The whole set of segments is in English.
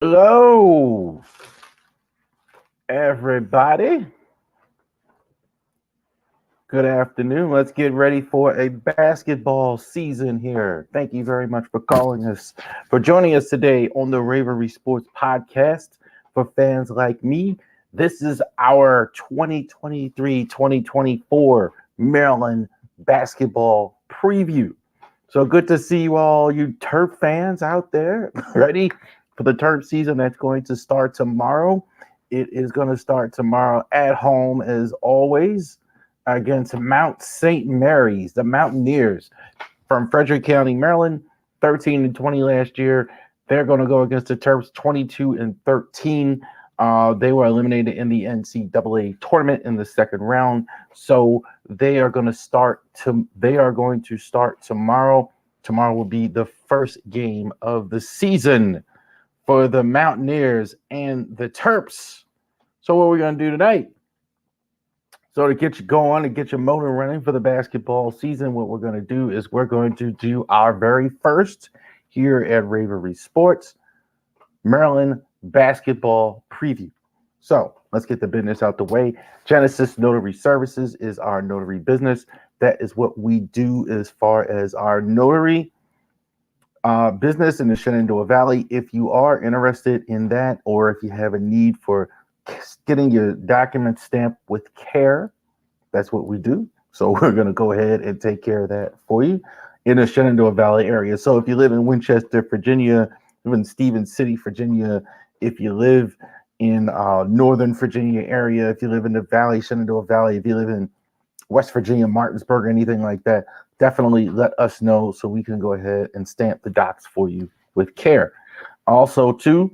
Hello, everybody. Good afternoon. Let's get ready for a basketball season here. Thank you very much for calling us, for joining us today on the Ravery Sports podcast. For fans like me, this is our 2023-2024 Maryland basketball preview. So good to see you all, you Terp fans out there, ready for the Terp season that's going to start tomorrow. It is going to start tomorrow at home, as always, against Mount St. Mary's, the Mountaineers from Frederick County, Maryland, 13-20 last year. They're going to go against the Terps, 22-13. They were eliminated in the NCAA tournament in the second round, so they are going to start tomorrow. Tomorrow will be the first game of the season for the Mountaineers and the Terps. So what we're going to do tonight? So to get you going, to get your motor running for the basketball season, what we're going to do is we're going to do our very first here at Ravery Sports Maryland basketball preview. So let's get the business out the way. Genesis Notary Services is our notary business. That is what we do as far as our notary business in the Shenandoah Valley. If you are interested in that, or if you have a need for getting your documents stamped with care, that's what we do. So we're going to go ahead and take care of that for you in the Shenandoah Valley area. So if you live in Winchester, Virginia, live in Stevens City, Virginia, if you live in Northern Virginia area, if you live in the Valley, Shenandoah Valley, if you live in West Virginia, Martinsburg, or anything like that, definitely let us know so we can go ahead and stamp the docs for you with care. Also, too,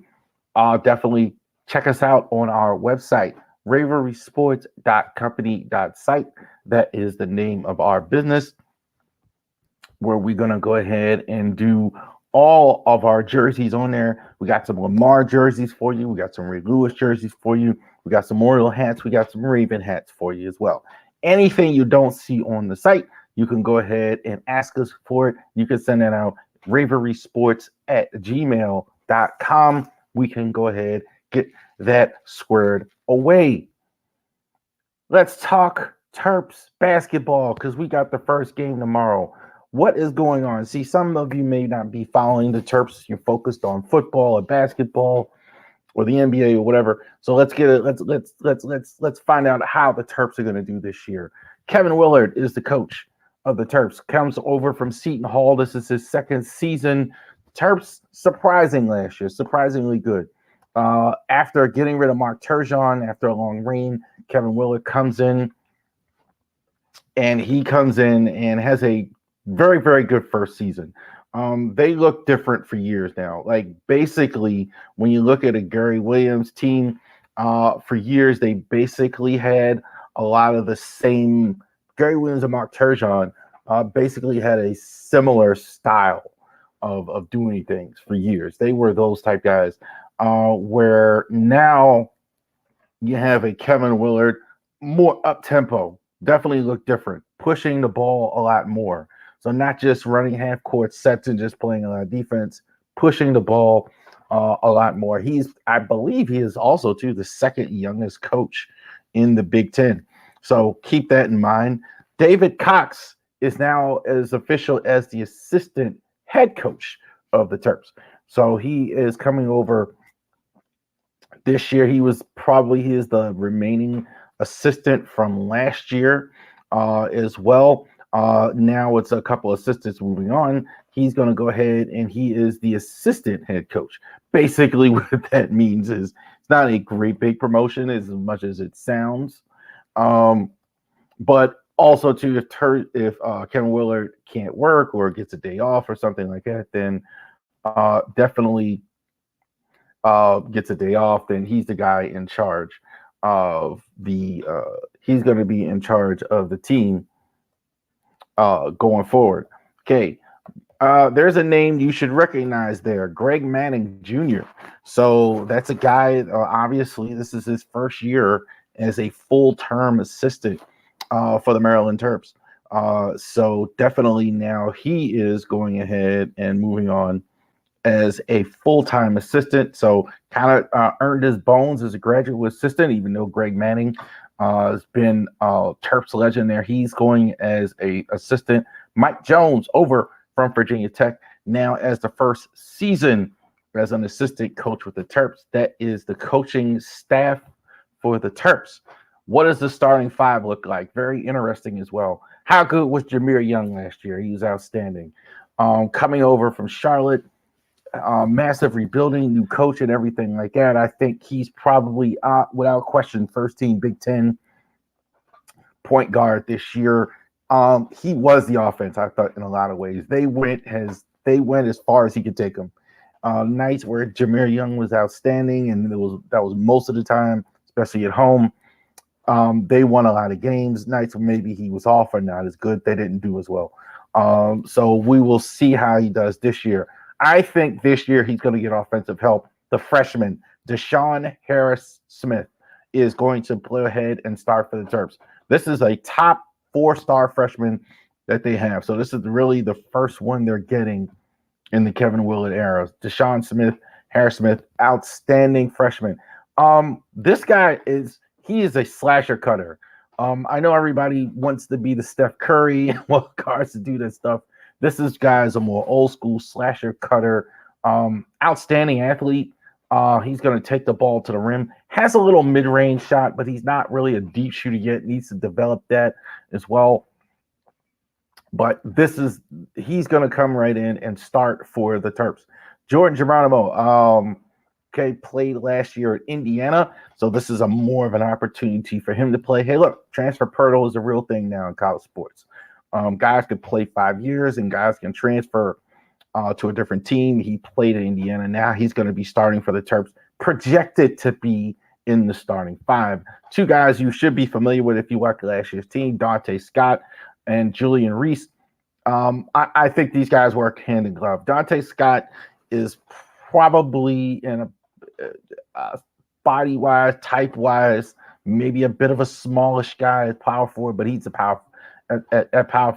definitely check us out on our website, ravorisports.company.site. That is the name of our business, where we're going to go ahead and do all of our jerseys on there. We got some Lamar jerseys for you. We got some Ray Lewis jerseys for you. We got some Oriole hats. We got some Raven hats for you as well. Anything you don't see on the site, you can go ahead and ask us for it. You can send that out, ravorisports@gmail.com. We can go ahead, get that squared away. Let's talk Terps basketball, because we got the first game tomorrow. What is going on? See, some of you may not be following the Terps. You're focused on football or basketball or the NBA or whatever. So let's find out how the Terps are going to do this year. Kevin Willard is the coach of the Terps. Comes over from Seton Hall. This is his second season. Terps surprisingly good. After getting rid of Mark Turgeon after a long reign, Kevin Willard comes in and has a very, very good first season. They look different for years now. Like, basically, when you look at a Gary Williams team, for years, they basically had a lot of the same. Gary Williams and Mark Turgeon basically had a similar style of doing things for years. They were those type guys, where now you have a Kevin Willard, more up-tempo, definitely look different, pushing the ball a lot more. So not just running half-court sets and just playing a lot of defense, pushing the ball a lot more. I believe he is also, too, the second youngest coach in the Big Ten. So keep that in mind. David Cox is now as official as the assistant head coach of the Terps. So he is coming over this year. He is the remaining assistant from last year as well. Now it's a couple assistants moving on. He's going to go ahead and he is the assistant head coach. Basically, what that means is it's not a great big promotion as much as it sounds. But also, too, if Kevin Willard can't work or gets a day off or something like that, then definitely gets a day off, then he's the guy in charge of he's going to be in charge of the team going forward. Okay. There's a name you should recognize there, Greg Manning Jr. So that's a guy, obviously, this is his first year as a full-term assistant for the Maryland Terps. So definitely now he is going ahead and moving on as a full-time assistant. So kind of earned his bones as a graduate assistant, even though Greg Manning has been Terps legend there. He's going as a assistant. Mike Jones over from Virginia Tech now as the first season as an assistant coach with the Terps. That is the coaching staff for the Terps. What does the starting five look like? Very interesting as well. How good was Jameer Young last year? He was outstanding. Coming over from Charlotte, massive rebuilding, new coach, and everything like that. I think he's probably, without question, first team Big Ten point guard this year. He was the offense, I thought, in a lot of ways. They went as far as he could take them. Nights where Jameer Young was outstanding, and that was most of the time, especially at home. They won a lot of games. Nights where maybe he was off or not as good, they didn't do as well. So we will see how he does this year. I think this year he's going to get offensive help. The freshman, Deshaun Harris-Smith, is going to play ahead and start for the Terps. This is a top 4-star freshman that they have. So this is really the first one they're getting in the Kevin Willard era. Deshaun Harris-Smith, outstanding freshman. This guy is a slasher cutter. I know everybody wants to be the Steph Curry, well, guards to do that stuff. This guy's a more old school slasher cutter. Outstanding athlete. He's going to take the ball to the rim. Has a little mid-range shot, but he's not really a deep shooter yet. Needs to develop that as well. But he's going to come right in and start for the Terps. Jordan Geronimo, played last year at Indiana. So this is more of an opportunity for him to play. Hey, look, transfer portal is a real thing now in college sports. Guys could play 5 years and guys can transfer to a different team. He played at Indiana. Now he's going to be starting for the Terps, projected to be in the starting 5. 2 guys you should be familiar with if you watch last year's team, Dante Scott and Julian Reese. I think these guys work hand in glove. Dante Scott is probably in a body-wise, type-wise, maybe a bit of a smallish guy at power forward, but he's a power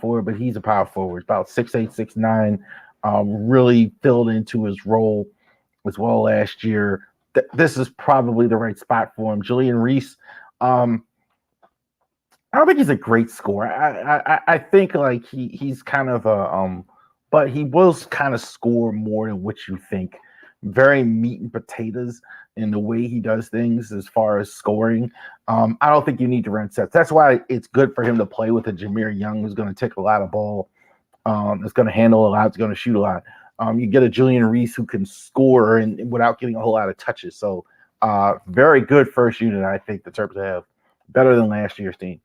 forward, but he's a power forward. About 6'8", 6'9", really filled into his role as well last year. This is probably the right spot for him. Julian Reese, I don't think he's a great scorer. I think like he's kind of but he will kind of score more than what you think. Very meat and potatoes in the way he does things as far as scoring. I don't think you need to run sets. That's why it's good for him to play with a Jameer Young who's going to take a lot of ball. It's going to handle a lot. It's going to shoot a lot. You get a Julian Reese who can score and without getting a whole lot of touches. So very good first unit, I think the Terps have. Better than last year's team.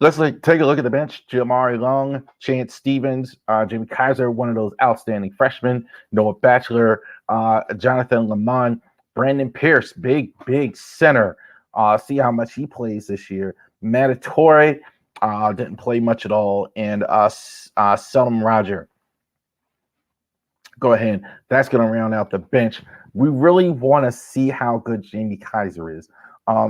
Let's take a look at the bench. Jamari Long, Chance Stevens, Jimmy Kaiser, one of those outstanding freshmen. Noah Batchelor, Jonathan Lamont, Brandon Pierce, big center. See how much he plays this year. Manatore didn't play much at all. And Seldom Roger. Go ahead. That's going to round out the bench. We really want to see how good Jamie Kaiser is.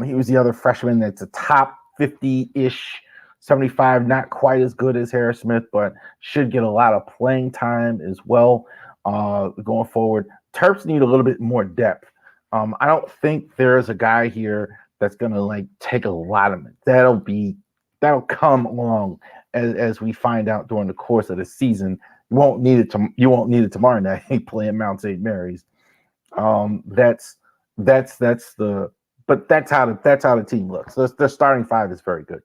He was the other freshman that's a top 50-ish 75, not quite as good as Harris-Smith, but should get a lot of playing time as well going forward. Terps need a little bit more depth. I don't think there's a guy here that's going to take a lot of it. That'll come along as we find out during the course of the season. You won't need it tomorrow night playing Mount St. Mary's. That's how the team looks. The starting 5 is very good.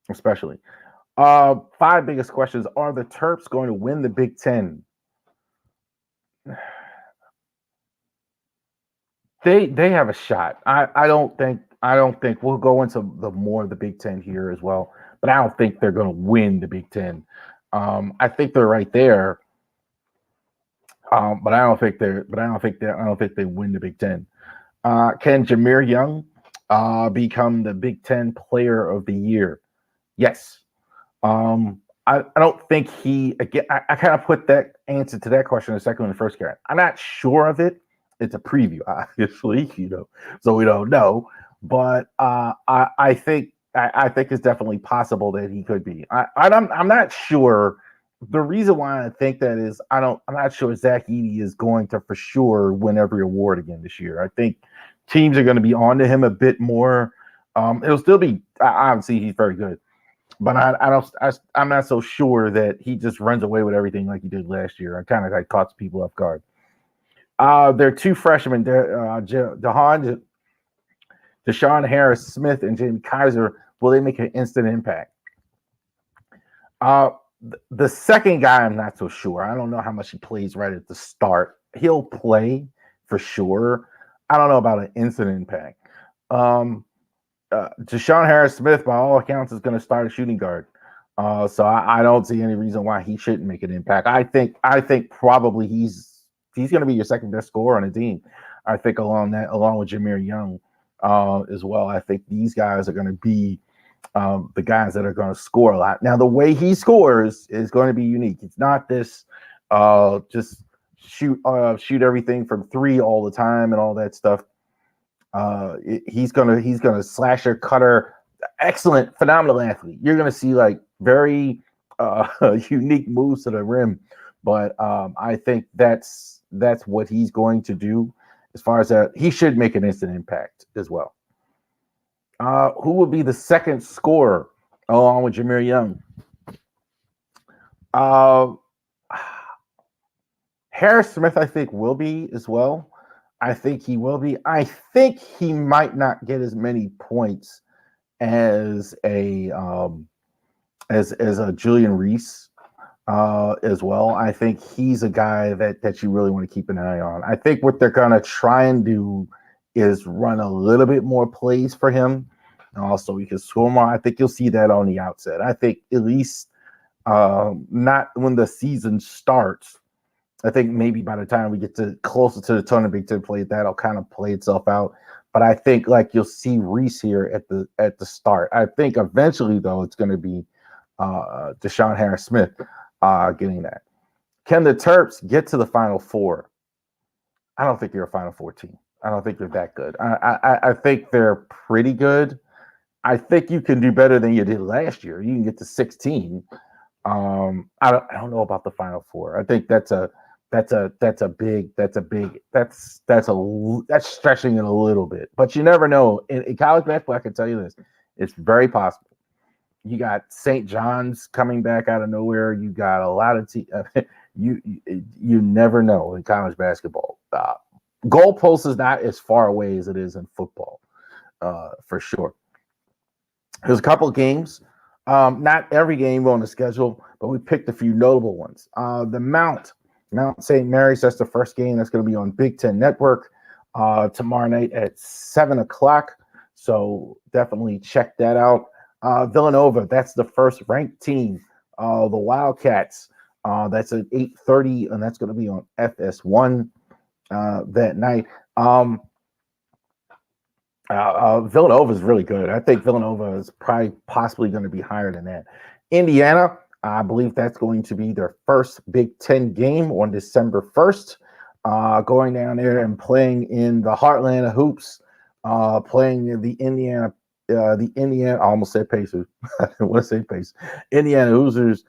Especially. 5 biggest questions. Are the Terps going to win the Big Ten? They have a shot. I don't think we'll go into the more of the Big Ten here as well, but I don't think they're going to win the Big Ten. I think they're right there. But I don't think they win the Big Ten. Can Jameer Young become the Big Ten Player of the Year? Yes. I don't think I kind of put that answer to that question in the second and the first guy. I'm not sure of it. It's a preview, obviously, so we don't know. But I think it's definitely possible that he could be. I'm not sure The reason why I think that is I'm not sure Zach Edey is going to for sure win every award again this year. I think teams are going to be on to him a bit more. It'll still be obviously he's very good, but I'm not so sure that he just runs away with everything like he did last year. I kind of like caught people off guard. There are two freshmen, Deshaun Harris Smith and Jamie Kaiser. Will they make an instant impact? The second guy, I'm not so sure. I don't know how much he plays right at the start. He'll play for sure. I don't know about an instant impact. Deshaun Harris Smith, by all accounts, is going to start a shooting guard. So I don't see any reason why he shouldn't make an impact. I think probably he's going to be your second best scorer on the team. I think along with Jameer Young as well. I think these guys are going to be the guys that are going to score a lot. Now, the way he scores is going to be unique. It's not this just shoot everything from three all the time and all that stuff. He's gonna slasher, cutter, excellent, phenomenal athlete. You're gonna see like very unique moves to the rim, but I think that's what he's going to do. As far as that, he should make an instant impact as well. Who will be the second scorer along with Jameer Young? Harris Smith, I think, will be as well. I think he will be. I think he might not get as many points as a Julian Reese as well. I think he's a guy that you really want to keep an eye on. I think what they're gonna try and do is run a little bit more plays for him, and also he can score more. I think you'll see that on the outset. I think at least not when the season starts. I think maybe by the time we get to closer to the tournament Big Ten play, that'll kind of play itself out. But I think like you'll see Reese here at the start. I think eventually though it's going to be Deshaun Harris Smith getting that. Can the Terps get to the Final Four? I don't think you're a Final Four team. I don't think they're that good. I think they're pretty good. I think you can do better than you did last year. You can get to 16. I don't know about the Final Four. I think that's stretching it a little bit, but you never know. In college basketball, I can tell you this: it's very possible. You got St. John's coming back out of nowhere. You got a lot of you never know in college basketball. Goalpost is not as far away as it is in football, for sure. There's a couple of games. Not every game on the schedule, but we picked a few notable ones. The Mount St. Mary's, that's the first game that's going to be on Big Ten Network tomorrow night at 7 o'clock. So definitely check that out. Villanova, that's the first ranked team. The Wildcats, that's at 8:30, and that's going to be on FS1 that night. Villanova is really good. I think Villanova is probably possibly going to be higher than that. Indiana, I believe that's going to be their first Big Ten game on December 1st. Going down there and playing in the heartland of hoops, playing the Indiana, I almost said Pacers. I didn't want to say Pacers. Indiana Hoosiers.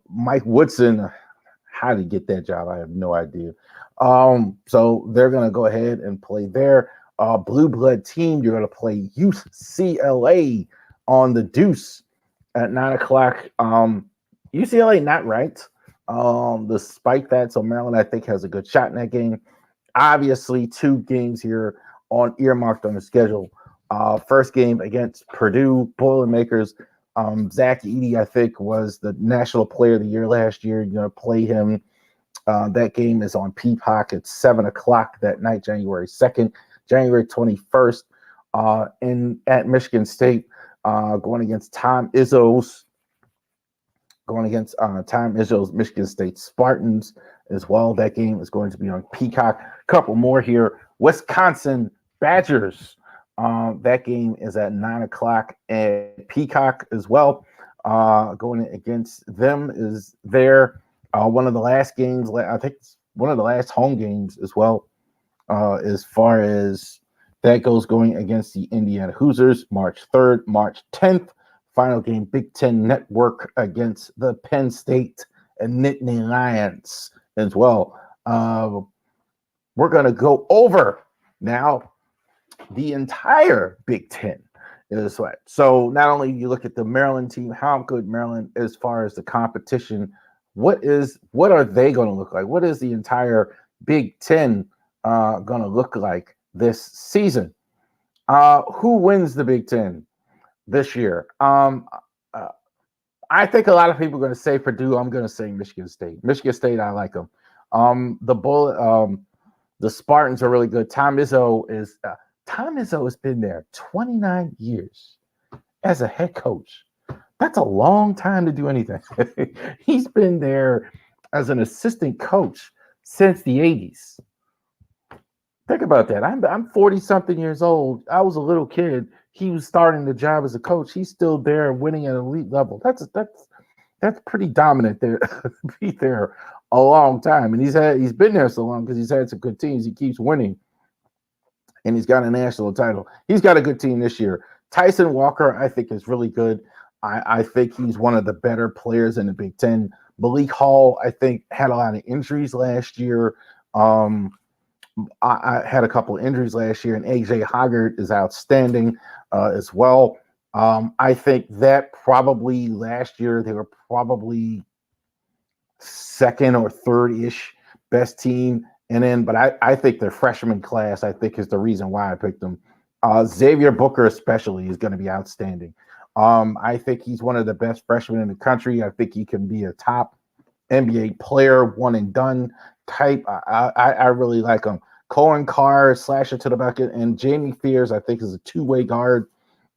Mike Woodson, how did he get that job? I have no idea. So they're going to go ahead and play there. Blue blood team, you're going to play UCLA on the Deuce at 9 o'clock. UCLA not ranked, despite that. So Maryland, I think, has a good shot in that game. Obviously, two games here earmarked on the schedule. First game against Purdue Boilermakers. Zach Edey, I think, was the National Player of the Year last year. You're going to play him. That game is on Peacock at 7 o'clock that night, January 2nd. January 21st at Michigan State, going against Tom Izzo's Michigan State Spartans as well. That game is going to be on Peacock. A couple more here. Wisconsin Badgers. That game is at 9 o'clock at Peacock as well. Going against them is there. One of the last games, I think it's one of the last home games as well. As far as that goes, going against the Indiana Hoosiers, March 3rd, March 10th. Final game, Big Ten Network against the Penn State and Nittany Lions as well. We're going to go over now the entire Big Ten is what. So not only you look at the Maryland team, how good Maryland as far as the competition, what are they going to look like? What is the entire Big Ten going to look like this season? Who wins the Big Ten this year? Uh, I think a lot of people are going to say Purdue. I'm going to say Michigan State. Michigan State, I like them. The Spartans are really good. Tom Izzo has been there 29 years as a head coach. That's a long time to do anything. He's been there as an assistant coach since the 80s. Think about that. I'm 40 something years old. I was a little kid. He was starting the job as a coach. He's still there winning at elite level. That's pretty dominant there. Be there a long time. And he's been there so long because he's had some good teams. He keeps winning. And he's got a national title. He's got a good team this year. Tyson Walker, I think, is really good. I think he's one of the better players in the Big Ten. Malik Hall, I think, had a lot of injuries last year. I had a couple of injuries last year, and AJ Hoggard is outstanding as well. I think that probably last year they were probably second or third-ish best team. And then, but I think their freshman class, I think, is the reason why I picked them. Xavier Booker especially is going to be outstanding. I think he's one of the best freshmen in the country. I think he can be a top NBA player, one and done type. I really like him. Cohen Carr, slasher to the bucket, and Jamie Fears, I think, is a two-way guard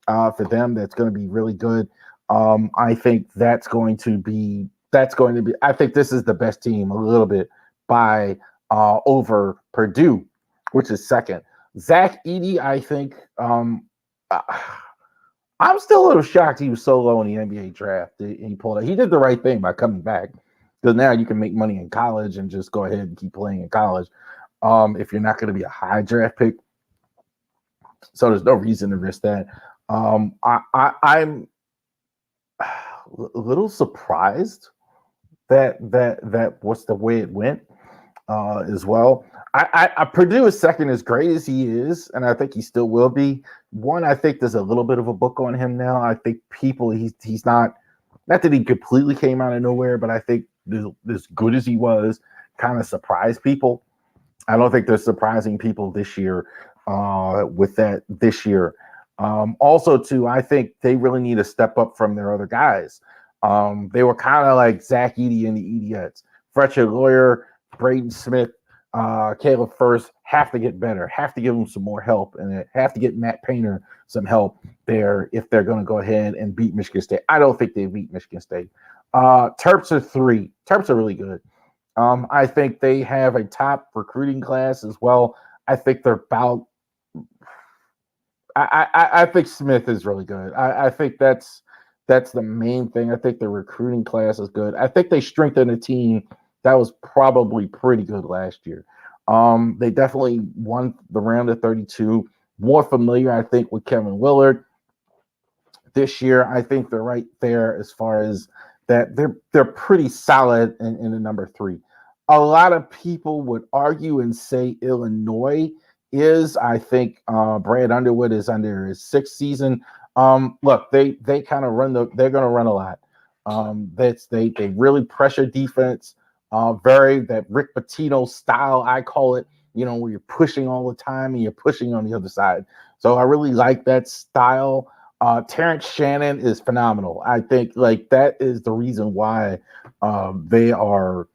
for them. That's going to be really good. I think that's going to be. I think this is the best team a little bit by over Purdue, which is second. Zach Edey, I think. I'm still a little shocked he was so low in the NBA draft. He pulled it. He did the right thing by coming back because now you can make money in college and just go ahead and keep playing in college if you're not going to be a high draft pick. So there's no reason to risk that. I'm a little surprised that was the way it went as well. I Purdue is second, as great as he is, and I think he still will be. One, I think there's a little bit of a book on him now. I think he's not that he completely came out of nowhere, but I think as good as he was, kind of surprised people. I don't think they're surprising people this year with that this year. Also, too, I think they really need to step up from their other guys. They were kind of like Zach Edey and the Ediettes. Fletcher Lawyer, Braden Smith, Caleb First have to get better, have to give them some more help, and have to get Matt Painter some help there if they're going to go ahead and beat Michigan State. I don't think they beat Michigan State. Terps are 3. Terps are really good. I think they have a top recruiting class as well. I think they're about I think Smith is really good. I think that's the main thing. I think the recruiting class is good. I think they strengthened a team that was probably pretty good last year. They definitely won the round of 32. More familiar, I think, with Kevin Willard this year. I think they're right there as far as that. They're pretty solid in the number 3. A lot of people would argue and say Illinois is. I think Brad Underwood is under his 6th season. Look, they kind of they're going to run a lot. They really pressure defense. Very that Rick Pitino style, I call it. Where you're pushing all the time and you're pushing on the other side. So I really like that style. Terrence Shannon is phenomenal. I think like that is the reason why they are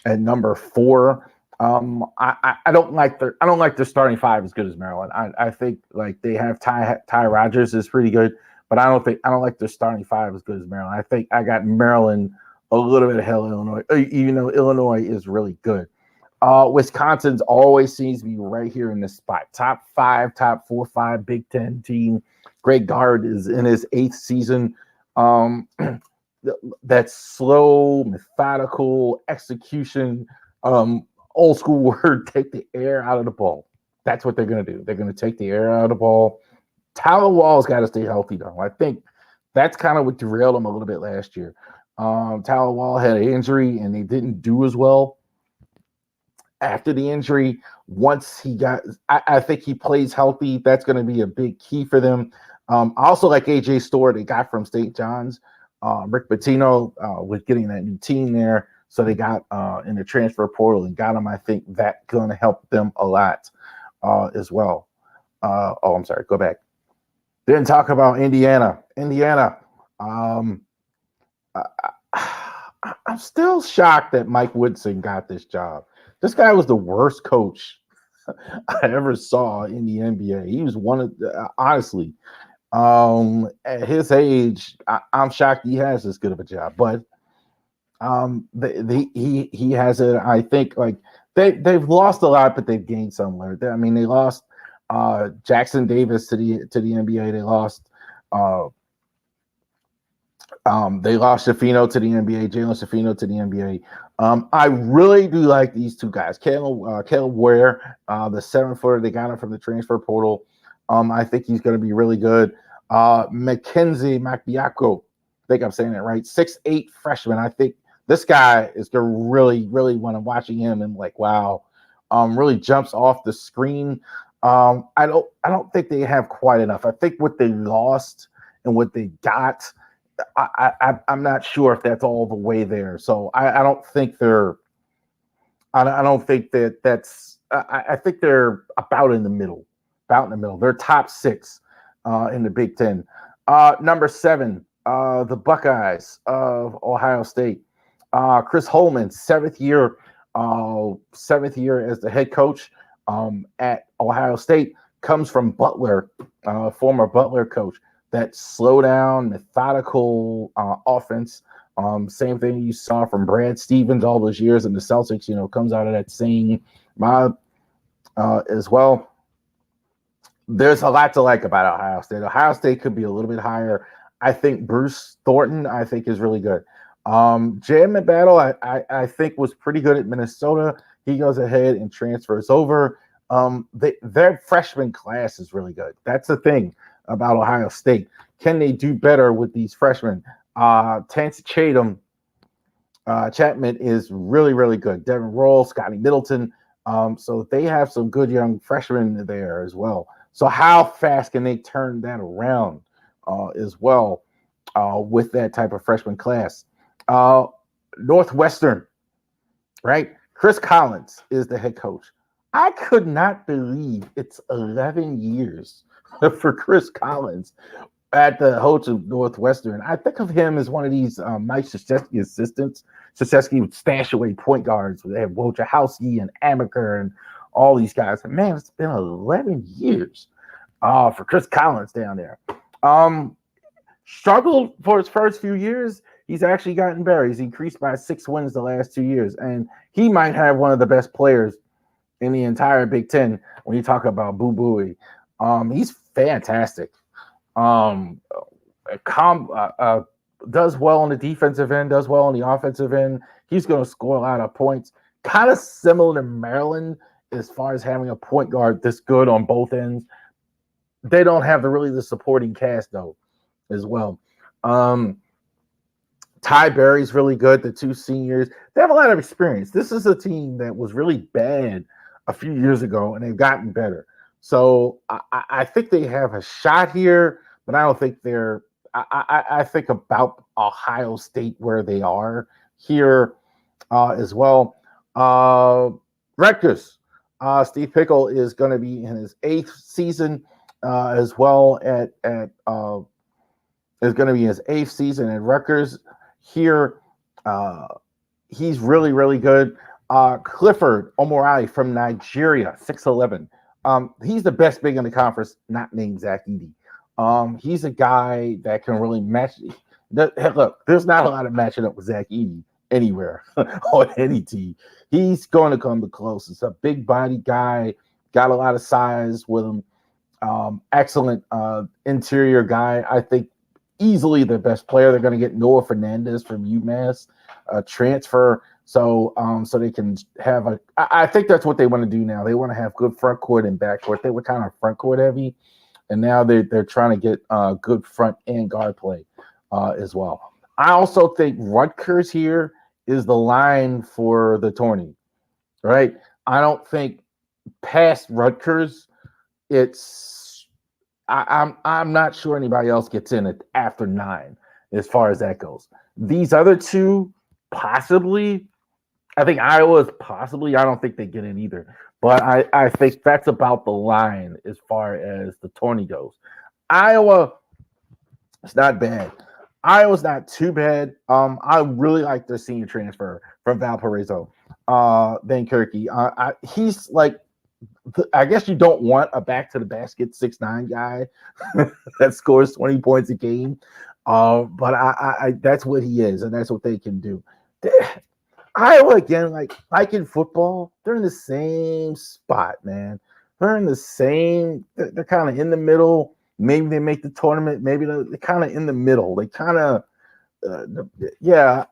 at number 4. I don't like their starting 5 as good as Maryland. I think like they have Ty Rogers is pretty good, but I don't like their starting 5 as good as Maryland. I think I got Maryland a little bit ahead of Illinois, even though Illinois is really good. Wisconsin's always seems to be right here in this spot. Top 4, 5 Big Ten team. Greg Gard is in his 8th season. That slow, methodical execution, old school word, take the air out of the ball. That's what they're going to do. They're going to take the air out of the ball. Tyler Wall's got to stay healthy, though. I think that's kind of what derailed him a little bit last year. Tyler Wall had an injury, and they didn't do as well after the injury. Once he got, I think he plays healthy. That's going to be a big key for them. I also like AJ Store they got from St. John's. Rick Pitino with getting that new team there. So they got in the transfer portal and got him. I think that's going to help them a lot as well. I'm sorry. Go back. Didn't talk about Indiana. Um, I'm still shocked that Mike Woodson got this job. This guy was the worst coach I ever saw in the NBA. He was one of the, honestly, at his age, I'm shocked he has this good of a job. But he has it. I think like they've lost a lot, but they've gained somewhere. I mean, they lost Jackson Davis to the NBA. They lost Shafino to the NBA, Jalen Shafino to the NBA. I really do like these two guys. Caleb Ware, the 7-footer, they got him from the transfer portal. I think he's going to be really good. Mackenzie Macbiaco, I think I'm saying that right, 6'8" freshman. I think this guy is going to really, really want to watching him and like, wow, really jumps off the screen. I don't think they have quite enough. I think what they lost and what they got, I'm not sure if that's all the way there. So I don't think they're. I don't think that's. I think they're about in the middle. They're top 6 in the Big Ten. Number 7, the Buckeyes of Ohio State. Chris Holman, 7th year as the head coach at Ohio State, comes from Butler, former Butler coach. That slow down, methodical offense. Same thing you saw from Brad Stevens all those years in the Celtics, comes out of that same mob as well. There's a lot to like about Ohio State. Ohio State could be a little bit higher. I think Bruce Thornton, is really good. Jam McBattle, I think was pretty good at Minnesota. He goes ahead and transfers over. Their freshman class is really good. That's the thing about Ohio State. Can they do better with these freshmen? Tansy Chapman is really, really good. Devin Roll, Scotty Middleton. So they have some good young freshmen there as well. So how fast can they turn that around as well with that type of freshman class? Northwestern, right? Chris Collins is the head coach. I could not believe it's 11 years for Chris Collins at the coach of Northwestern. I think of him as one of these Mike Krzyzewski assistants. Krzyzewski would stash away point guards. They have Wojciechowski and Amaker and all these guys. And man, it's been 11 years for Chris Collins down there. Struggled for his first few years. He's actually gotten better. He's increased by 6 wins the last 2 years. And he might have one of the best players in the entire Big Ten when you talk about Boo Buie. He's fantastic. Does well on the defensive end, does well on the offensive end. He's going to score a lot of points. Kind of similar to Maryland as far as having a point guard this good on both ends. They don't have the supporting cast though, as well. Ty Berry's really good. The 2 seniors, they have a lot of experience. This is a team that was really bad a few years ago, and they've gotten better. So I think they have a shot here, but I don't think they're. I think about Ohio State where they are here as well. Rutgers, Steve Pickle is going to be in his 8th season as well. Is going to be his 8th season at Rutgers here. He's really, really good. Clifford Omorali from Nigeria, 6'11". He's the best big in the conference, not named Zach Edey. He's a guy that can really match. Look, there's not a lot of matching up with Zach Edey anywhere on any team. He's going to come the closest. A big body guy, got a lot of size with him. Excellent interior guy. I think easily the best player. They're going to get Noah Fernandez from UMass, transfer. So they can have I think that's what they want to do now. They want to have good front court and back court. They were kind of front court heavy, and now they're trying to get good front and guard play as well. I also think Rutgers here is the line for the tourney, right? I don't think past Rutgers, it's I'm not sure anybody else gets in it after 9 as far as that goes. These other two, possibly. I think Iowa is possibly. I don't think they get in either. But I think that's about the line as far as the tourney goes. Iowa, it's not bad. Iowa's not too bad. I really like their senior transfer from Valparaiso, Van Kirky. He's like, I guess you don't want a back to the basket 6'9" guy that scores 20 points a game. But I that's what he is, and that's what they can do. Iowa again, like in football, they're in the same spot, man. They're in the same. They're kind of in the middle. Maybe they make the tournament. Maybe they're kind of in the middle. They kind of, yeah.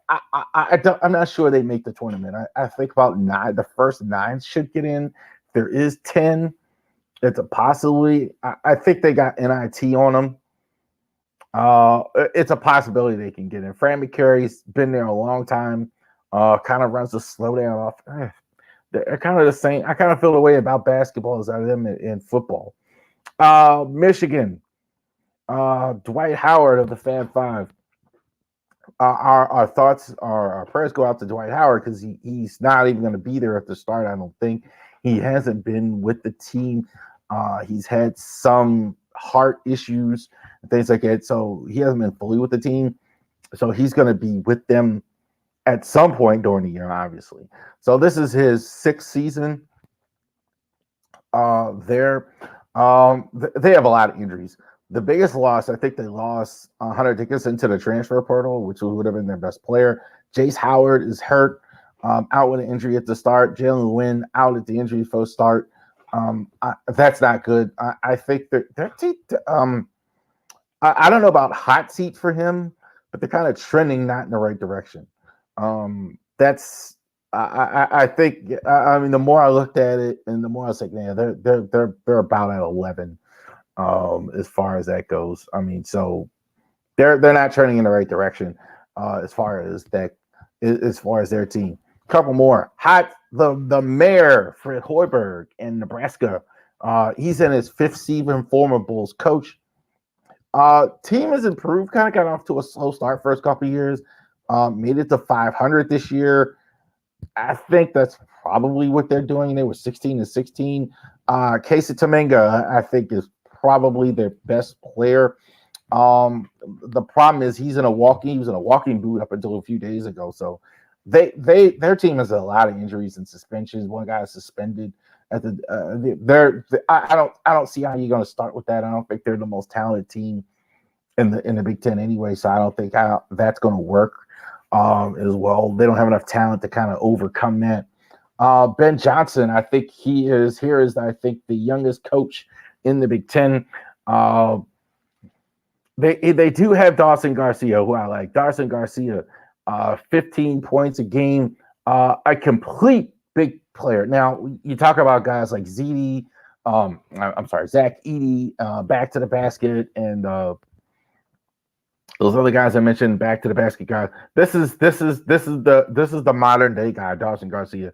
I'm not sure they make the tournament. I think about 9. The first 9 should get in. There is 10. It's a possibly. I think they got NIT on them. It's a possibility they can get in. Fran McCary's been there a long time. Kind of runs the slow down off. They're kind of the same. I kind of feel the way about basketball as I am in football. Michigan, Dwight Howard of the Fab Five. Our thoughts, our prayers go out to Dwight Howard because he's not even going to be there at the start. I don't think he hasn't been with the team. He's had some heart issues and things like that, so he hasn't been fully with the team. So he's going to be with them at some point during the year, obviously. So this is his 6th season there. They have a lot of injuries. The biggest loss, I think they lost Hunter Dickinson to the transfer portal, which would have been their best player. Jace Howard is hurt, out with an injury at the start. Jalen Wynn out at the injury first start. That's not good. I think their team, I don't know about hot seat for him, but they're kind of trending not in the right direction. That's I think I mean the more I looked at it and the more I was like, man, they're about at 11 as far as that goes. I mean, so they're not turning in the right direction as far as their team. Couple more. The mayor, Fred Hoiberg in Nebraska. He's in his 5th season, former Bulls coach. Team has improved, kind of got off to a slow start first couple of years. Made it to 500 this year. I think that's probably what they're doing. They were 16-16. Casey Tominga, I think, is probably their best player. The problem is he was in a walking boot up until a few days ago. So their team has a lot of injuries and suspensions. One guy is suspended at I don't see how you're going to start with that. I don't think they're the most talented team in the Big Ten anyway. So I don't think that's going to work as well. They don't have enough talent to kind of overcome that. Ben Johnson, I think I think the youngest coach in the Big Ten. They do have Dawson Garcia, who I like. Dawson Garcia, 15 points a game, a complete big player. Now, you talk about guys like Zach Edey, back to the basket, and those other guys I mentioned, back to the basket guys. This is the modern day guy, Dawson Garcia.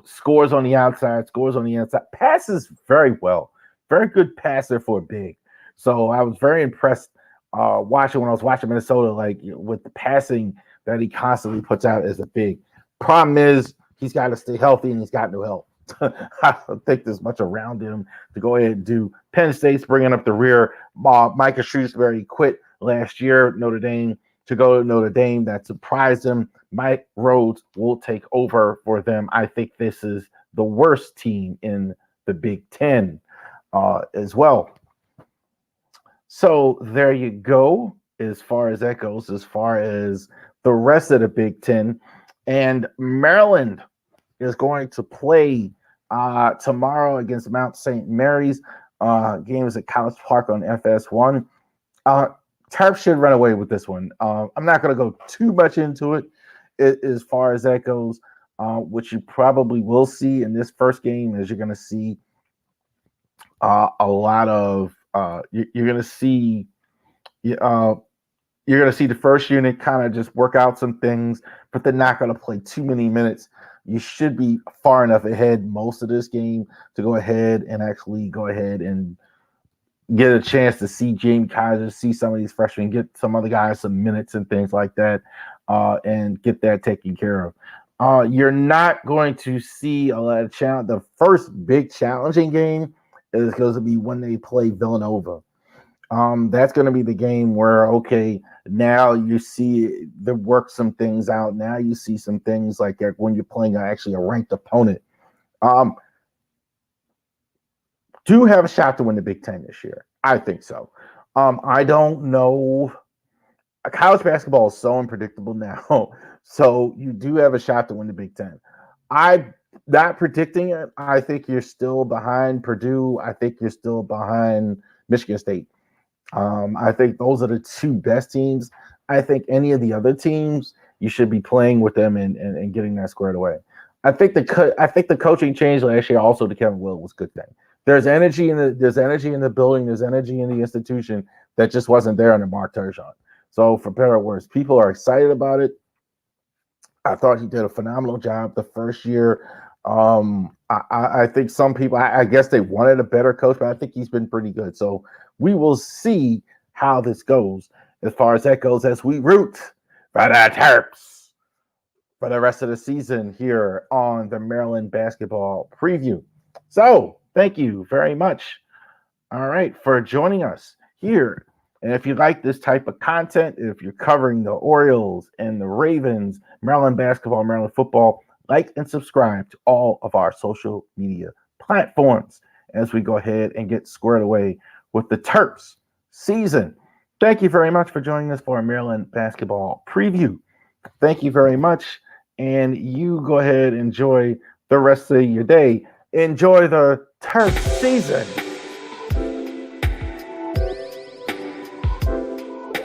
Scores on the outside, scores on the inside, passes very well, very good passer for a big. So I was very impressed when I was watching Minnesota, like with the passing that he constantly puts out as a big. Problem is he's got to stay healthy and he's got no help. I don't think there's much around him to go ahead and do. Penn State's bringing up the rear. Micah Shrewsbury quit last year Notre Dame to go to Notre Dame. That surprised him. Mike Rhodes will take over for them. I think this is the worst team in the Big Ten as well. So there you go as far as that goes, as far as the rest of the Big Ten. And Maryland is going to play tomorrow against Mount St. Mary's. Game is at College Park on FS1. Terps should run away with this one. I'm not going to go too much into it as far as that goes. What you probably will see in this first game is you're going to see a lot of you're going to see You're going to see the first unit kind of just work out some things, but they're not going to play too many minutes. You should be far enough ahead most of this game to go ahead and actually go ahead and get a chance to see Jamie Kaiser, see some of these freshmen, get some other guys some minutes and things like that, and get that taken care of. You're not going to see a lot of challenge. The first big challenging game is going to be when they play Villanova. That's going to be the game where, okay, now you see the work some things out. Now you see some things like when you're playing actually a ranked opponent. Do have a shot to win the Big Ten this year. I think so. I don't know. College basketball is so unpredictable now. So you do have a shot to win the Big Ten. I'm not predicting it. I think you're still behind Purdue. I think you're still behind Michigan State. I think those are the two best teams. I think any of the other teams, you should be playing with them and getting that squared away. I think the coaching change last year also to Kevin Will was a good thing. There's energy in the building, there's energy in the institution that just wasn't there under Mark Turgeon. So for better or worse, people are excited about it. I thought he did a phenomenal job the first year. I think some people, I guess they wanted a better coach, but I think he's been pretty good. So we will see how this goes as far as that goes as we root for the Terps for the rest of the season here on the Maryland basketball preview. So thank you very much. All right, for joining us here. And if you like this type of content, if you're covering the Orioles and the Ravens, Maryland basketball, Maryland football, like and subscribe to all of our social media platforms as we go ahead and get squared away with the Terps season. Thank you very much for joining us for a Maryland basketball preview. Thank you very much. And you go ahead and enjoy the rest of your day. Enjoy the Terps season.